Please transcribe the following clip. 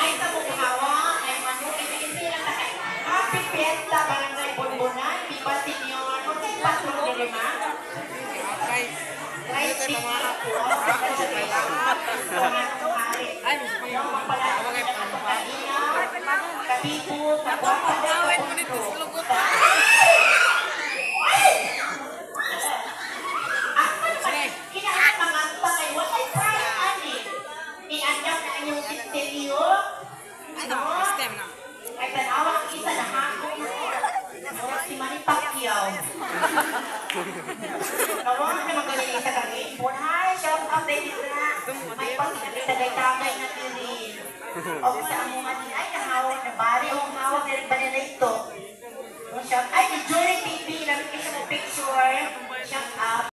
Ay, sa bukawa, ay manukit-isi lang na kayo. Happy Fiesta, Barangay Bunbunan, Viva Senior, kung patron ni Rima. Right, Viva po, sa kasalamat, tumatong-hari. Yung magpalala na kapatina, kabibo, kapapagawin mo nito sa lugutan. Ako naman, kinahat mga pangay, walay price, ani. Iandang na inyong misteryo. Ay tanawa ang isa na hako. Si Manny Pacquiao. Nawang na magaling sa kami. Hi, shout out din na. May pagkakagay-tagay na tili. O sa among